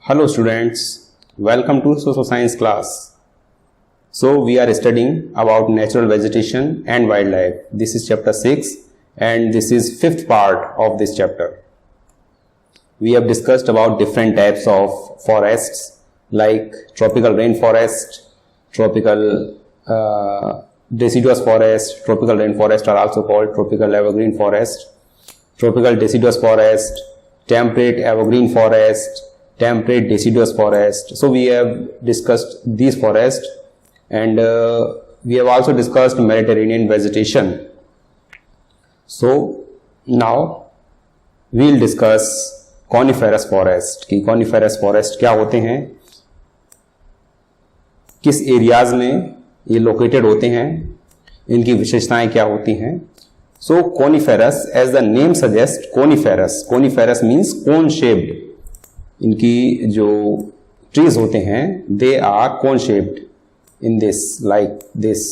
Hello students, welcome to Social Science class. So we are studying about natural vegetation and wildlife. This is chapter 6 and this is fifth part of this chapter. We have discussed about different types of forests like tropical rainforest, tropical deciduous forest. Tropical rainforest are also called tropical evergreen forest, tropical deciduous forest, temperate evergreen forest, temperate deciduous forest. So we have discussed these forests and we have also discussed Mediterranean vegetation. So now we will discuss coniferous forest कि coniferous forest क्या होते हैं, किस areas में ये located होते हैं, इनकी विशेषताएं क्या होती हैं. So coniferous, as the name suggests, coniferous means cone shaped. इनकी जो ट्रीज होते हैं they are cone shaped in this like this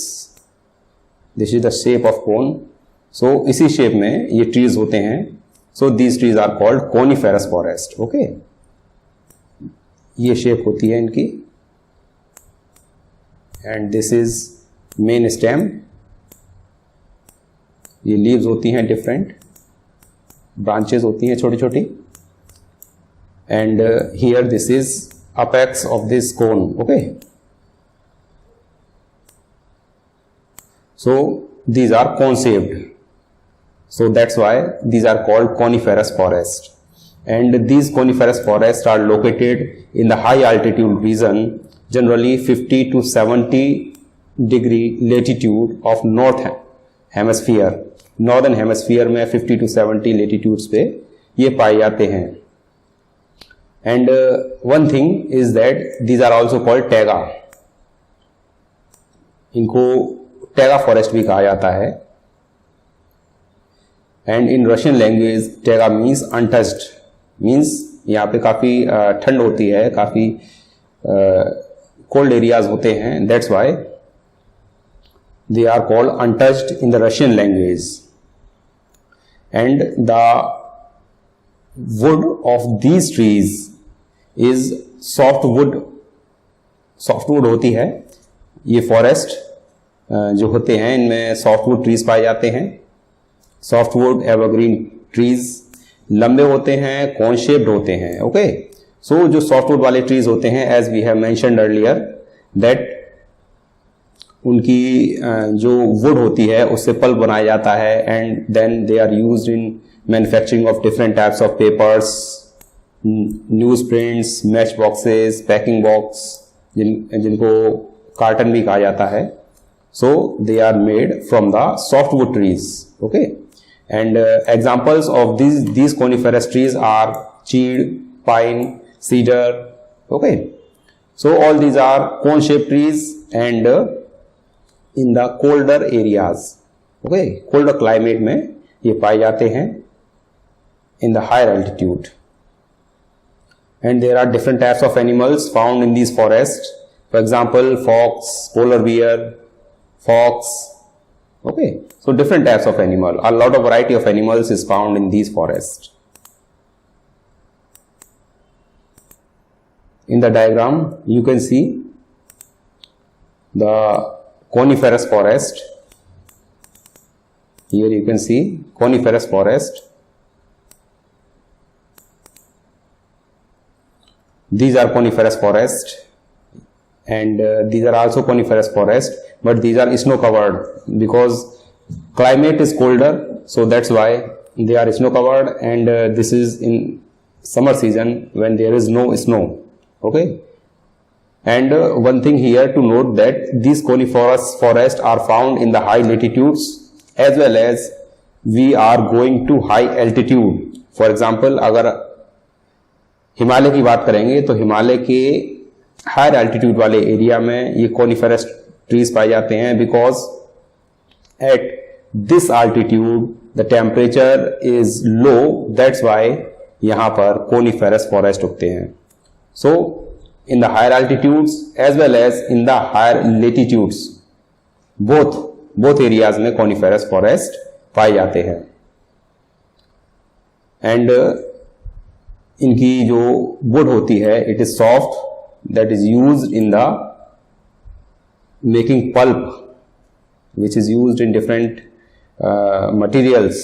is the shape of cone. So इसी शेप में ये ट्रीज होते हैं. So these trees are called coniferous forest. Okay, ये शेप होती है इनकी and this is main stem. ये लीव्स होती हैं, डिफरेंट ब्रांचेस होती हैं छोटी छोटी. And here this is apex of this cone. Okay, so these are cone shaped, so that's why these are called coniferous forest. And these coniferous forests are located in the high altitude region, generally 50 to 70 degree latitude of north hemisphere. Northern hemisphere में 50 to 70 latitudes पे ये पाए जाते हैं. And one thing is that these are also called taiga. इनको taiga forest भी कहा जाता है. And in Russian language taiga means untouched, means यहाँ पे काफ़ी ठंड होती है, काफ़ी cold areas होते हैं. That's why they are called untouched in the Russian language. And the wood of these trees is softwood. Softwood होती है ये फॉरेस्ट जो होते हैं, इनमें सॉफ्टवुड ट्रीज पाए जाते हैं. सॉफ्टवुड एवरग्रीन ट्रीज लंबे होते हैं, कोन शेप्ड होते हैं. ओके, सो जो सॉफ्टवुड वाले ट्रीज होते हैं, as we have mentioned earlier that उनकी जो वुड होती है उससे पल्प बनाया जाता है and then they are used in manufacturing of different types of papers, news prints, match boxes, packing box, जिनको कार्टन भी कहा जाता है. So they are made from the softwood trees. Okay, and examples of these coniferous trees are chir, pine, cedar. Okay, so all these are cone shaped trees and in the colder areas. Okay, colder climate में ये पाए जाते हैं in the higher altitude. And there are different types of animals found in these forests. For example, fox, polar bear, fox. Okay, so different types of animal. A lot of variety of animals is found in these forests. In the diagram, you can see the coniferous forest. Here you can see coniferous forest. These are coniferous forest and these are also coniferous forest, but these are snow covered because climate is colder, so that's why they are snow covered. And this is in summer season when there is no snow. Okay, and one thing here to note that these coniferous forests are found in the high latitudes as well as we are going to high altitude. For example, अगर हिमालय की बात करेंगे तो हिमालय के higher altitude वाले area में ये coniferous trees पाए जाते हैं because at this altitude the temperature is low. That's why यहां पर कॉनिफेरस फॉरेस्ट उगते हैं. So in the higher altitudes as well as in the higher latitudes both areas में कॉनिफेरस फॉरेस्ट पाए जाते हैं. एंड इनकी जो वुड होती है it is soft, that is used in the making pulp which is used in different materials.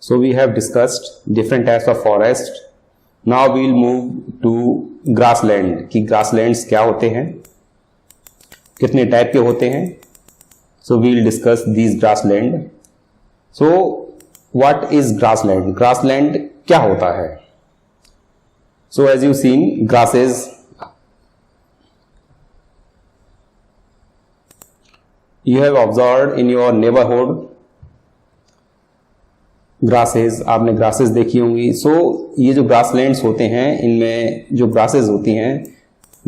So we have discussed different types of forest. Now we will move to grassland कि grasslands क्या होते हैं, कितने type के होते हैं. So we will discuss these grassland. So what is grassland? Grassland क्या होता है? So as you seen, grasses, you have observed in your neighborhood grasses, आपने grasses देखी होंगी. So ये जो grasslands होते हैं इनमें जो grasses होती हैं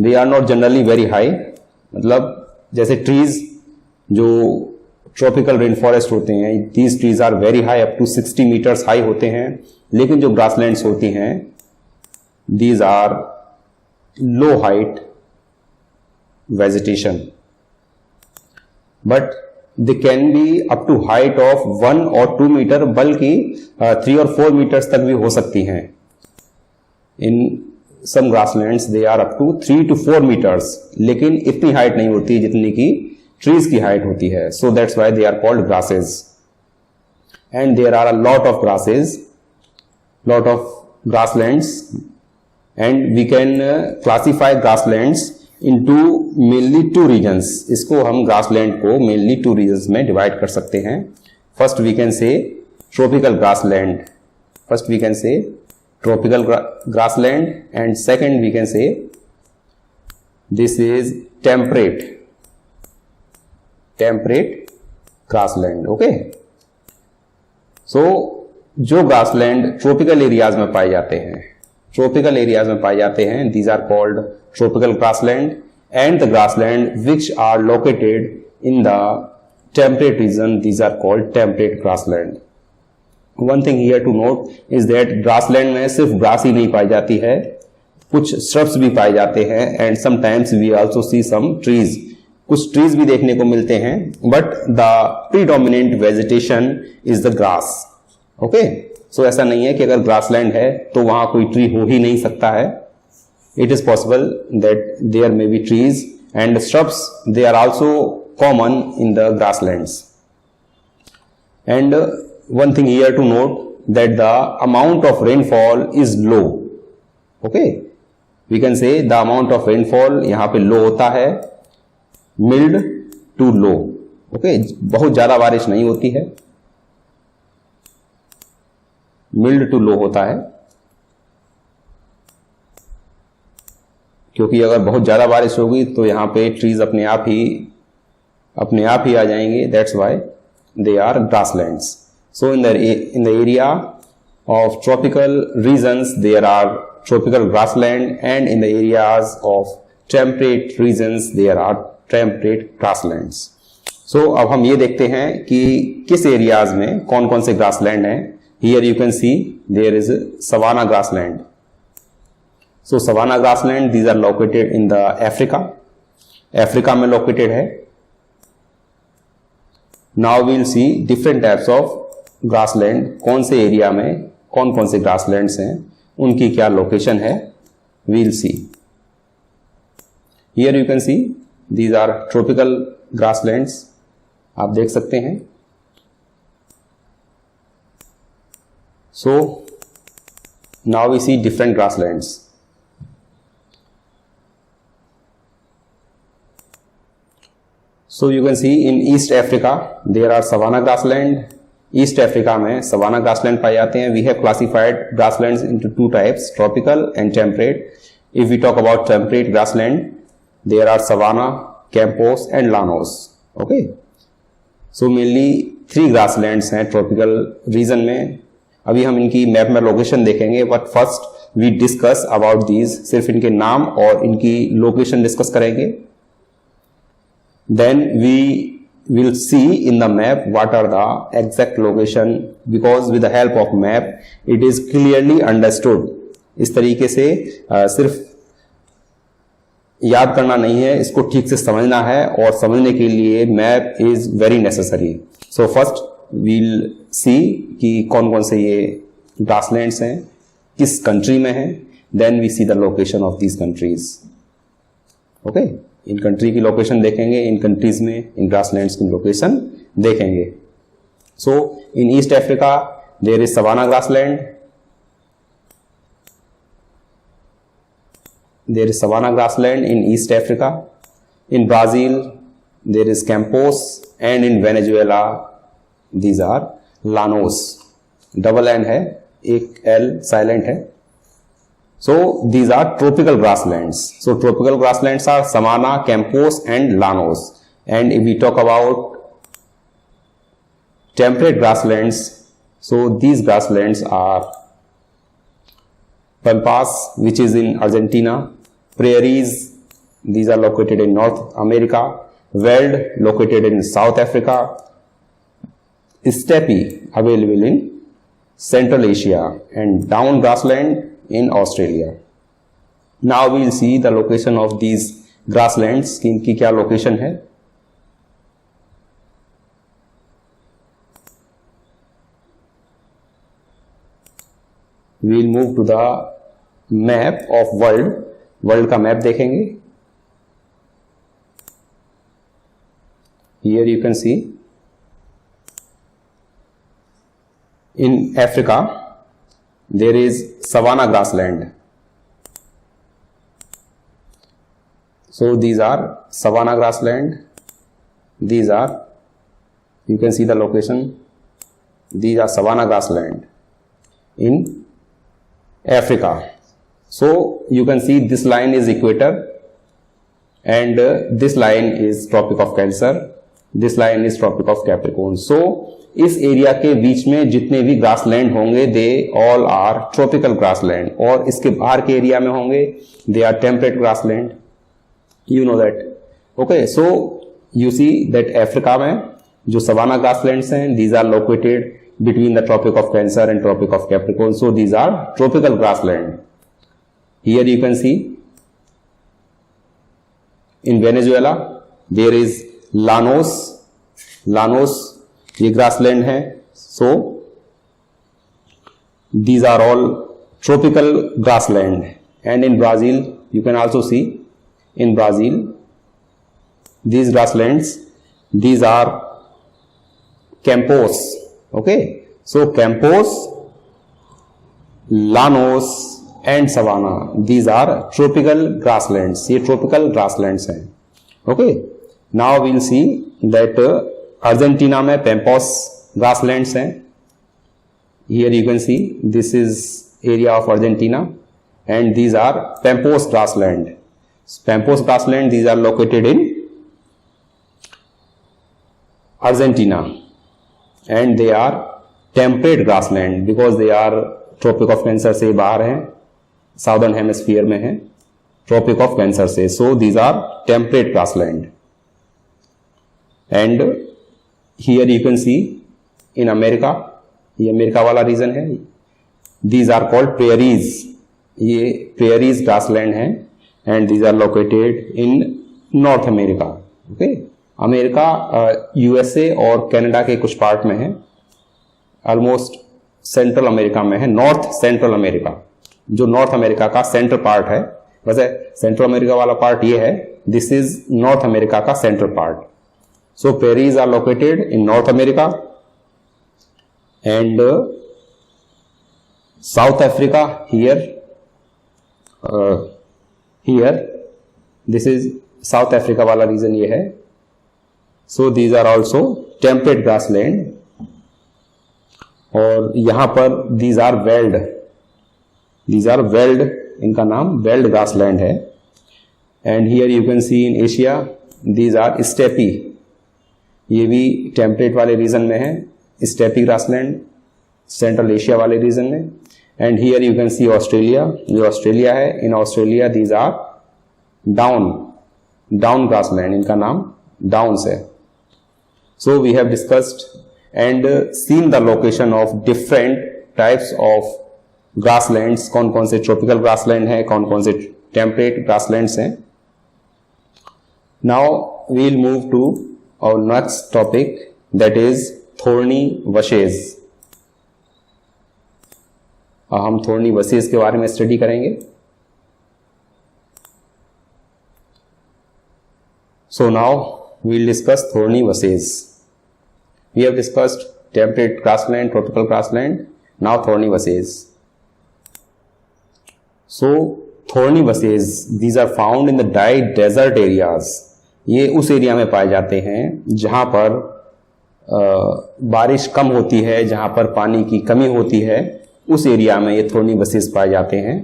they are not generally very high, मतलब जैसे trees जो tropical rainforest होते हैं these trees are very high up to 60 meters high होते हैं, लेकिन जो grasslands होती हैं these are low height vegetation, but they can be up to height of 1 or 2 meter, बल्कि 3 और 4 meters तक भी हो सकती हैं. In some grasslands they are up to 3 to 4 meters, लेकिन इतनी हाइट नहीं होती जितनी की trees की हाइट होती है. So that's why they are called grasses. And there are a lot of grasses, lot of grasslands, and we can classify grasslands into mainly two regions. इसको हम grassland को mainly two regions में divide कर सकते हैं. First we can say tropical grassland. First we can say tropical grassland, and second we can say this is temperate grassland. Okay. So जो grassland tropical areas में पाए जाते हैं, these are called tropical grassland, and the grassland which are located in the temperate region, these are called temperate grassland. One thing here to note is that grassland में सिर्फ grass ही नहीं पाई जाती है, कुछ shrubs भी पाए जाते हैं, and sometimes we also see some trees. कुछ trees भी देखने को मिलते हैं, but the predominant vegetation is the grass. Okay? So ऐसा नहीं है कि अगर grassland है तो वहां कोई tree हो ही नहीं सकता है. It is possible that there may be trees and shrubs, they are also common in the grasslands. And one thing here to note that the amount of rainfall is low. Okay, we can say the amount of rainfall यहाँ पे low होता है, mild to low. Okay, बहुत ज़्यादा बारिश नहीं होती है, mild to low होता है, क्योंकि अगर बहुत ज़्यादा बारिश होगी तो यहाँ पे ट्रीज अपने आप ही आ जाएंगे. That's why they are grasslands. So in the area of tropical regions there are tropical grassland, and in the areas of temperate regions there are temperate grasslands. So अब हम ये देखते हैं कि किस एरियाज में कौन कौन से ग्रासलैंड हैं. Here you can see there is savanna grassland. So savanna grassland, these are located in the Africa में located है. Now we will see different types of grassland, कौन से एरिया में कौन कौन से grasslands हैं, उनकी क्या लोकेशन है, we will see. Here you can see these are tropical grasslands, आप देख सकते हैं. So now we see different grasslands. So you can see in East Africa there are savanna grassland. East Africa में savanna grassland पाए जाते हैं. We have classified grasslands into two types, tropical and temperate. If we talk about temperate grassland, there are savanna, campos and llanos. Okay. So mainly three grasslands हैं tropical region में. अभी हम इनकी map में location देखेंगे, but first we discuss about these. सिर्फ इनके नाम और इनकी लोकेशन डिस्कस करेंगे. Then we will see in the map what are the exact location, because with the help of map it is clearly understood. इस तरीके से सिर्फ याद करना नहीं है, इसको ठीक से समझना है, और समझने के लिए map is very necessary. So first we'll see कि कौन कौन से ये ग्रासलैंड्स हैं, किस कंट्री में हैं. Then we see the location of these countries. Okay, इन कंट्री की लोकेशन देखेंगे, इन कंट्रीज में इन ग्रासलैंड्स की लोकेशन देखेंगे. So in East Africa there is savanna grassland. There is savanna grassland in East Africa. In Brazil, there is Campos, and in Venezuela, these are Llanos. Double N है, एक L silent है. So these are tropical grasslands. So tropical grasslands are savanna, Campos, and Llanos. And if we talk about temperate grasslands, so these grasslands are Pampas, which is in Argentina. Prairies, these are located in North America. Veld, located in South Africa. Steppe, available in Central Asia. And down grassland in Australia. Now we will see the location of these grasslands. इनकी क्या location है. We will move to the map of world का map देखेंगे. Here you can see in Africa there is savanna grassland. So these are savanna grassland. These are, you can see the location. These are savanna grassland in Africa. So you can see this line is equator, and this line is Tropic of Cancer, this line is Tropic of Capricorn. So इस area के बीच में जितने भी grassland होंगे they all are tropical grassland, और इसके बाहर के एरिया में होंगे they are temperate grassland. You know that. Okay, so you see that Africa में जो सवाना ग्रासलैंड्स हैं these are located between the Tropic of Cancer and Tropic of Capricorn. So these are tropical grassland. Here you can see in Venezuela there is Llanos. Llanos ये grassland है. So these are all tropical grassland. And in Brazil you can also see in Brazil these grasslands, these are Campos. Okay, so Campos, Llanos and Savanna, these are tropical grasslands. ये tropical grasslands हैं. Okay, now we'll see that Argentina में Pampas grasslands हैं. Here you can see this is area of Argentina, and these are Pampas grassland. Pampas grassland, these are located in Argentina. And they are temperate grassland because they are Tropic of Cancer से बाहर हैं, Southern Hemisphere में हैं, Tropic of Cancer से. So these are temperate grassland. And here you can see in America, ये America वाला reason है, these are called prairies. ये prairies grassland हैं, and these are located in North America. Okay. America USA और Canada के कुछ part में है, ऑलमोस्ट सेंट्रल अमेरिका में है, नॉर्थ सेंट्रल अमेरिका, जो नॉर्थ अमेरिका का सेंट्रल पार्ट है. वैसे सेंट्रल अमेरिका वाला पार्ट ये है, दिस इज नॉर्थ अमेरिका का central part. So prairies are located in North America. And South Africa here this is South Africa वाला region ये है. So these are also temperate grassland. और यहां पर these are veld. These are veld, इनका नाम veld grassland है. And here you can see in Asia these are steppe. ये भी temperate वाले रीजन में है, steppe grassland, Central Asia वाले रीजन में. And here you can see Australia, जो ऑस्ट्रेलिया है. In Australia these are down grassland, इनका नाम downs है. So we have discussed and seen the location of different types of grasslands. कौन कौन से tropical grassland है, कौन कौन से temperate grasslands हैं. Now we will move to our next topic, that is थोर्नी वशेज। हम थोर्नी वशेज के बारे में स्टडी करेंगे। So now we'll discuss thorny washes. We have discussed temperate grassland, tropical grassland. Now thorny washes. So thorny washes, these are found in the dry desert areas. ये उस area में पाए जाते हैं जहां पर बारिश कम होती है, जहां पर पानी की कमी होती है, उस एरिया में ये थोर्नी washes पाए जाते हैं।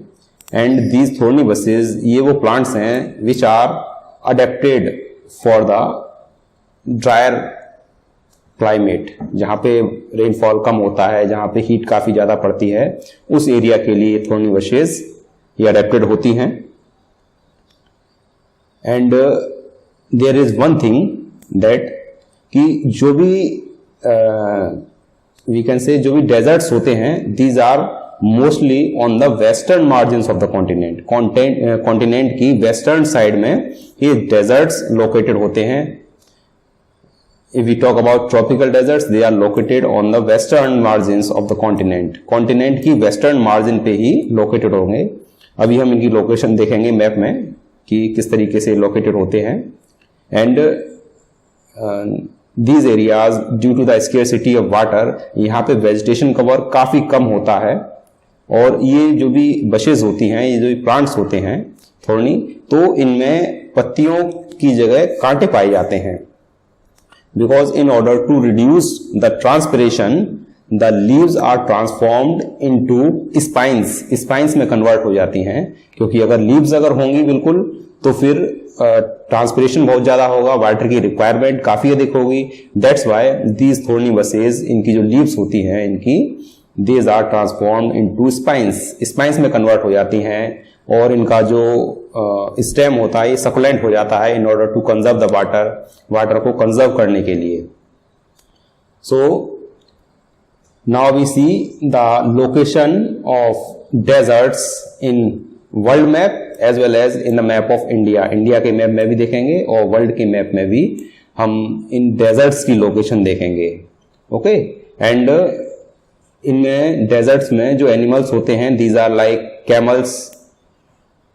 एंड these thorny washes, ये वो प्लांट्स हैं which are adapted for the dryer climate, जहाँ पे रेनफॉल कम होता है, जहाँ पे हीट काफ़ी ज़्यादा पड़ती है, उस एरिया के लिए थोर्नी वशेज ये अडेप्टेड होती हैं। And there is one thing that कि जो भी वी कैन से जो भी डेजर्ट्स होते हैं, these are mostly on the western margins of the continent. Continent की वेस्टर्न साइड में ये डेजर्ट्स लोकेटेड होते हैं। If we talk about tropical deserts, they are located on the western margins of the continent. Continent की western margin पे ही located होंगे। अभी हम इनकी लोकेशन देखेंगे मैप में कि किस तरीके से लोकेटेड होते हैं। And these areas due to the scarcity of water, यहाँ पे वेजिटेशन कवर काफी कम होता है, और ये जो भी बशेज होती हैं, ये जो भी प्लांट्स होते हैं थोर्नी, तो इनमें पत्तियों की जगह कांटे पाए जाते हैं। Because in order to reduce the transpiration, the leaves are transformed into spines. Spines में कन्वर्ट हो जाती हैं, क्योंकि अगर लीव्स अगर होंगी बिल्कुल, तो फिर ट्रांसपिरेशन बहुत ज्यादा होगा, वाटर की रिक्वायरमेंट काफी अधिक होगी। That's why these thorny bushes, इनकी जो लीव्स होती हैं इनकी, these are transformed into spines. Spines में कन्वर्ट हो जाती हैं, और इनका जो स्टेम होता है ये सकुलेंट हो जाता है in order to conserve the water, water को कंजर्व करने के लिए। So now we see the location of deserts in world map as well as in the map of India. India के मैप में भी देखेंगे और वर्ल्ड के मैप में भी हम इन डेजर्ट्स की लोकेशन देखेंगे। ओके, एंड इनमें डेजर्ट्स में जो एनिमल्स होते हैं, दीज आर लाइक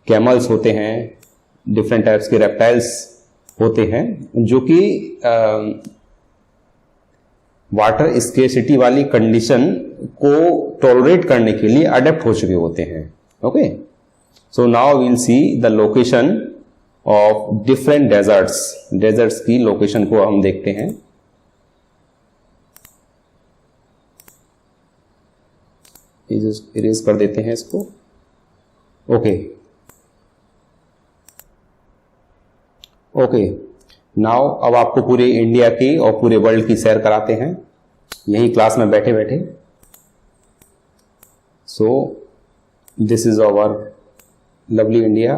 कैमल्स होते हैं, डिफरेंट टाइप्स के रेप्टाइल्स होते हैं, जो कि वाटर स्केर्सिटी वाली कंडीशन को टॉलरेट करने के लिए अडेप्ट हो चुके होते हैं। Okay, so now we'll see the location of different deserts. Deserts की लोकेशन को हम देखते हैं। इरेज कर देते हैं इसको। ओके, नाउ अब आपको पूरे इंडिया की और पूरे वर्ल्ड की सैर कराते हैं यही क्लास में बैठे बैठे। So this is our lovely India,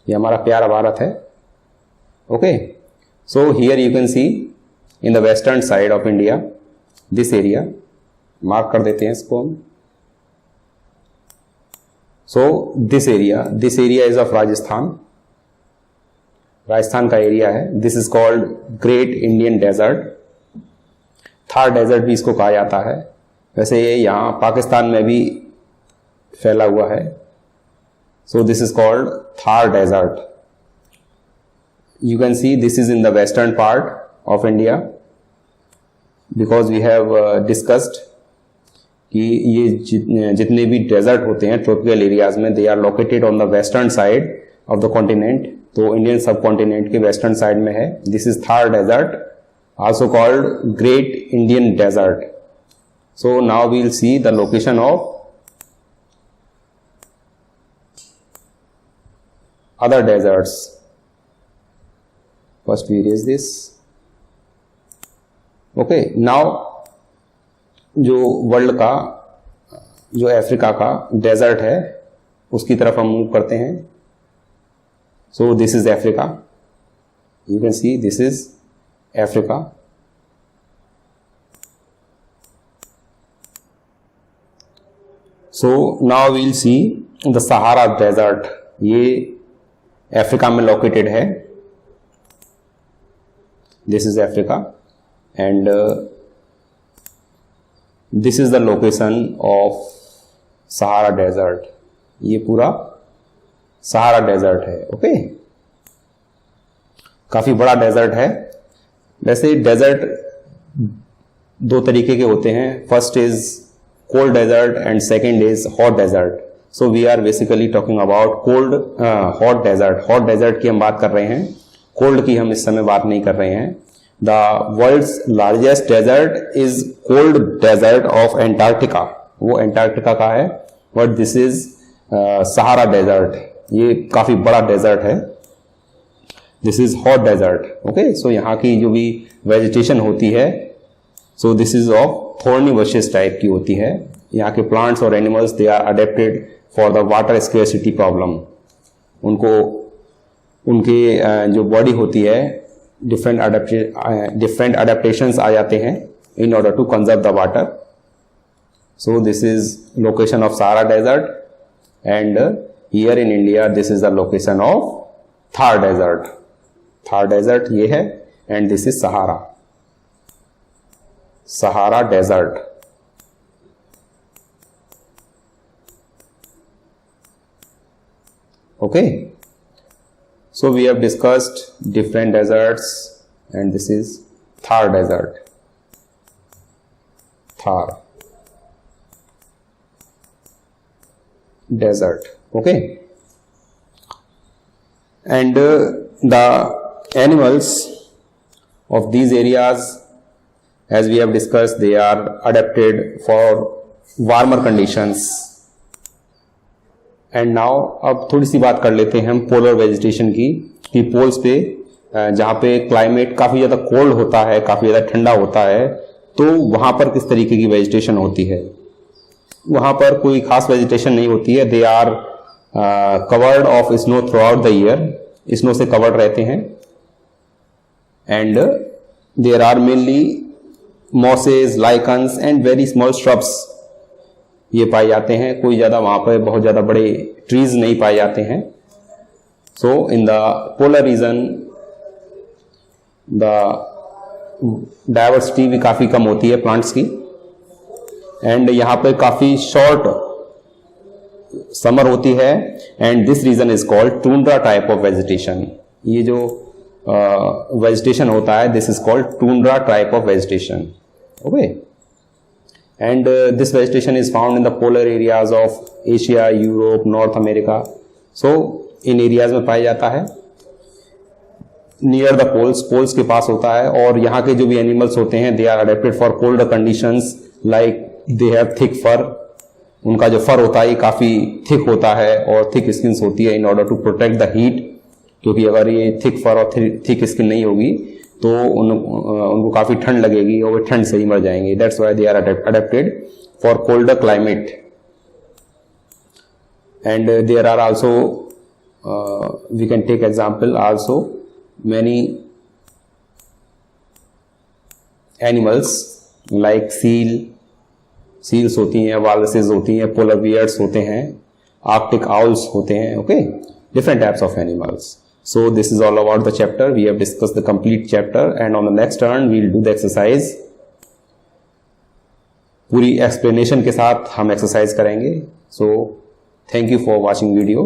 ये हमारा प्यारा भारत है। Okay, so here you can see in the western side of India this area, mark कर देते हैं इसको हम। So this area is of Rajasthan. Rajasthan का एरिया है। This is called Great Indian Desert. Thar desert भी इसको कहा जाता है। वैसे ये यहाँ पाकिस्तान में भी फैला हुआ है। So this is called Thar desert. You can see this is in the western part of India, because we have discussed कि ये जितने भी डेजर्ट होते हैं ट्रॉपिकल एरियाज में, they are located on the western side of the continent. तो Indian subcontinent के western side में है। This is Thar desert, also called Great Indian Desert. So now we'll see the location of other deserts. First we erase this. Okay, now जो world का, जो Africa का desert है उसकी तरफ हम मूव करते हैं। So this is Africa, you can see this is Africa. So now we'll see the Sahara desert. ये अफ्रीका में लोकेटेड है। This is Africa and this is the location of Sahara desert. ये पूरा Sahara desert है। Okay, काफी बड़ा desert है। वैसे डेजर्ट दो तरीके के होते हैं, first is cold desert and second is hot desert. So we are basically talking about cold hot desert. Hot desert की हम बात कर रहे हैं, कोल्ड की हम इस समय बात नहीं कर रहे हैं। The world's largest desert is cold desert of Antarctica. वो एंटार्क्टिका का है, but this is Sahara desert. ये काफी बड़ा डेजर्ट है। This is hot desert. Okay, so यहाँ की जो भी वेजिटेशन होती है, so this is of thorny bushes type की होती है। यहाँ के प्लांट्स और animals they are adapted for the water scarcity problem. उनको उनके जो बॉडी होती है डिफरेंट अडेप्टेशंस आ जाते हैं in order to conserve the water. So this is location of Sahara desert and here in India this is the location of Thar desert. Thar desert ये है and this is Sahara desert. Okay, so we have discussed different deserts and this is Thar desert. Thar desert. Okay, and the animals of these areas, as we have discussed, they are adapted for warmer conditions. And now अब थोड़ी सी बात कर लेते हैं हम polar vegetation की, कि poles पे जहाँ पे क्लाइमेट काफ़ी ज़्यादा कोल्ड होता है, काफ़ी ज़्यादा ठंडा होता है, तो वहाँ पर किस तरीके की वेजिटेशन होती है। वहाँ पर कोई खास वेजिटेशन नहीं होती है। They are covered of snow throughout the year, snow से कवर्ड रहते हैं। And there are mainly mosses, lichens and very small shrubs ये पाए जाते हैं। कोई ज़्यादा वहाँ पर बहुत ज़्यादा बड़े ट्रीज नहीं पाए जाते हैं। So in the polar region the diversity भी काफ़ी कम होती है प्लांट्स की, एंड यहाँ पे काफ़ी शॉर्ट समर होती है and this region is called tundra type of vegetation. ये जो वेजिटेशन होता है this is called tundra type of vegetation. Okay, and this vegetation is found in the polar areas of Asia, Europe, North America. So in areas में पाया जाता है near the poles, poles के पास होता है। और यहाँ के जो भी एनिमल्स होते हैं they are adapted for cold conditions, like they have thick fur. उनका जो फर होता है ये काफ़ी थिक होता है और थिक स्किन्स होती है in order to protect the heat, क्योंकि अगर ये थिक फर और थिक स्किन नहीं होगी तो उनको काफ़ी ठंड लगेगी और वे ठंड से ही मर जाएंगे। That's why they are adapted for colder climate. And there are also we can take example also many animals like seals होती हैं, वालसेस होती हैं, पोलर बियर्स होते हैं, आर्कटिक आउल्स होते हैं। Okay, different types of animals. So this is all about the chapter. We have discussed the complete chapter and on the next turn we will do the exercise. पूरी explanation के साथ हम exercise करेंगे. So thank you for watching video.